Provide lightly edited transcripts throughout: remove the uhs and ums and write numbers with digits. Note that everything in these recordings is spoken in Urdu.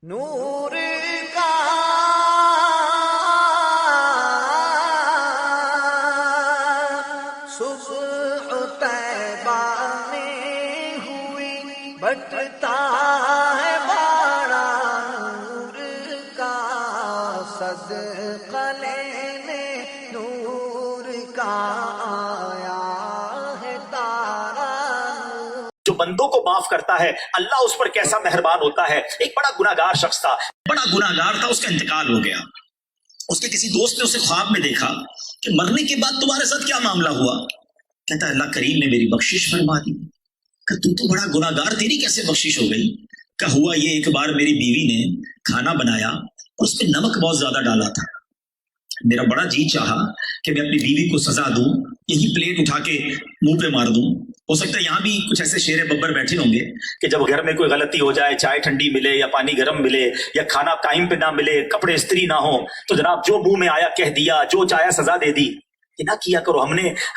نور کا صبح طیبہ میں ہوئی بٹتا ہے بڑا نور کا صدقہ لینے نور کا آیا ہے تارا نور۔ جو بندوں کو معاف کرتا ہے اللہ اس پر کیسا مہربان ہوتا ہے۔ ایک بڑا گناہگار شخص تھا، بڑا گناہگار تھا، اس کا انتقال ہو گیا۔ اس کے کسی دوست نے اسے خواب میں دیکھا کہ مرنے کے بعد تمہارے ساتھ کیا معاملہ ہوا؟ کہتا ہے اللہ کریم نے میری بخشش فرما دی۔ کہ تم تو بڑا گناہگار، تیری کیسے بخشش ہو گئی؟ کہ ہوا یہ، ایک بار میری بیوی نے کھانا بنایا اور اس میں نمک بہت زیادہ ڈالا تھا۔ میرا بڑا جی چاہا کہ میں اپنی بیوی کو سزا دوں، یہی پلیٹ اٹھا کے منہ پہ مار دوں۔ ہو سکتا ہے یہاں بھی کچھ ایسے شیر ببر بیٹھے ہوں گے کہ جب گھر میں کوئی غلطی ہو جائے، چائے ٹھنڈی ملے یا پانی گرم ملے یا کھانا ٹائم پہ نہ ملے، کپڑے استری نہ ہو، تو جناب جو منہ میں آیا کہہ دیا، جو چاہیا سزا دے دی۔ یہ نہ کیا کرو۔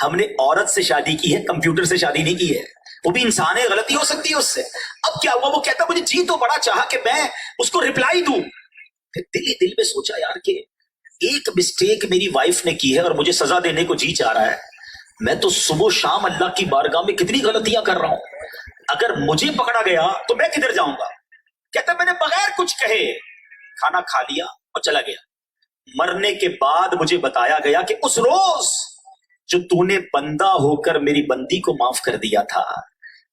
ہم نے عورت سے شادی کی ہے، کمپیوٹر سے شادی نہیں کی ہے۔ وہ بھی انسان ہے، غلطی ہو سکتی ہے اس سے۔ اب کیا ہوا؟ وہ کہتا مجھے جی تو بڑا چاہا کہ میں اس کو رپلائی دوں، پھر دل میں سوچا یار کہ ایک مسٹیک میری وائف نے کی ہے اور مجھے سزا دینے کو جی چاہ رہا ہے۔ میں تو صبح و شام اللہ کی بارگاہ میں کتنی غلطیاں کر رہا ہوں، اگر مجھے پکڑا گیا تو میں کدھر جاؤں گا؟ کہتا میں نے بغیر کچھ کہے کھانا کھا لیا اور چلا گیا۔ مرنے کے بعد مجھے بتایا گیا کہ اس روز جو تو نے بندہ ہو کر میری بندی کو معاف کر دیا تھا،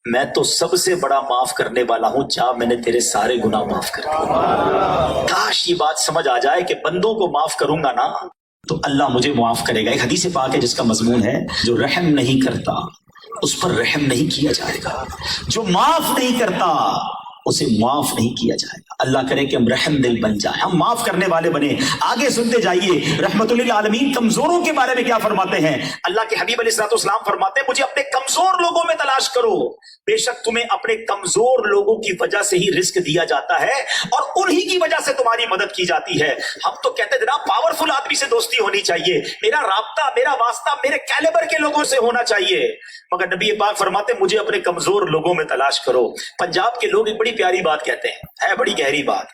میں تو سب سے بڑا معاف کرنے والا ہوں، جا میں نے تیرے سارے گناہ معاف کر دیے۔ کاش یہ بات سمجھ آ جائے کہ بندوں کو معاف کروں گا نا تو اللہ مجھے معاف کرے گا۔ ایک حدیث پاک ہے جس کا مضمون ہے جو رحم نہیں کرتا اس پر رحم نہیں کیا جائے گا، جو معاف نہیں کرتا اسے معاف نہیں کیا جائے گا۔ اللہ کرے کہ ہم رحم دل بن جائیں، ہم معاف کرنے والے بنے۔ آگے سنتے جائیے رحمت للعالمین کمزوروں کے بارے میں کیا فرماتے ہیں۔ اللہ کے حبیب علیہ الصلوۃ والسلام فرماتے ہیں مجھے اپنے کمزور لوگوں میں تلاش کرو، بے شک تمہیں اپنے کمزور لوگوں کی وجہ سے ہی رزق دیا جاتا ہے اور انہی کی وجہ سے تمہاری مدد کی جاتی ہے۔ ہم تو کہتے ہیں جناب پاورفل آدمی سے دوستی ہونی چاہیے، میرا رابطہ، میرا واسطہ میرے کیلیبر کے لوگوں سے ہونا چاہیے، مگر نبی پاک فرماتے ہیں مجھے اپنے کمزور لوگوں میں تلاش کرو۔ پنجاب کے لوگ ایک بڑی پیاری بات کہتے ہیں، ہے بڑی گہری بات۔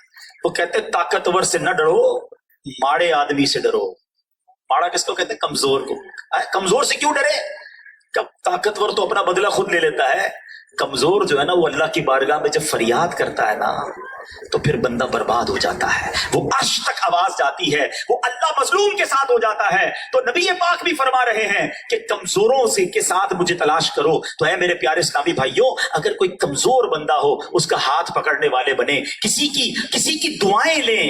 وہ کہتے ہیں طاقتور سے نہ ڈرو، ماڑے آدمی سے ڈرو۔ ماڑا کس کو کہتے ہیں؟ کمزور کو۔ کمزور سے کیوں ڈرے؟ کب تاقتور تو اپنا بدلہ خود لے لیتا ہے، کمزور جو ہے نا وہ اللہ کی بارگاہ میں جب فریاد کرتا ہے نا تو پھر بندہ برباد ہو جاتا ہے، وہ عرش تک آواز جاتی ہے، وہ اللہ مظلوم کے ساتھ ہو جاتا ہے۔ تو نبی پاک بھی فرما رہے ہیں کہ کمزوروں سے کے ساتھ مجھے تلاش کرو۔ تو اے میرے پیارے اسلامی بھائیوں، اگر کوئی کمزور بندہ ہو اس کا ہاتھ پکڑنے والے بنے، کسی کی دعائیں لیں،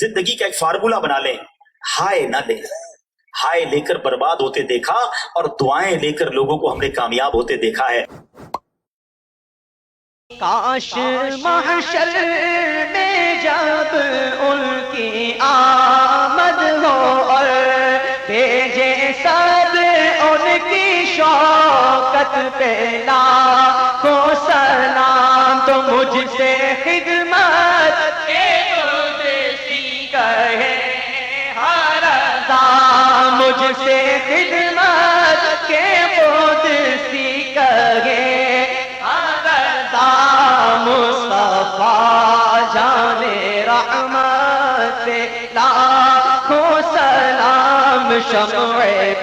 زندگی کا ایک فارمولہ بنا لیں، ہائے نہ لیں۔ ہائے لے کر برباد ہوتے دیکھا اور دعائیں لے کر لوگوں کو ہم نے کامیاب ہوتے دیکھا ہے۔ کاش محشر میں جب ان کی آمد ہو اور بھیجے سب ان کی شوکت پہ لاکھوں سلام، تو مجھ سے خدمت کے قدسی کہے ہر ادا، مجھ سے خدمت کے قدسی کہے مصطفیٰ جانے رحمت لاکھوں سلام، شمع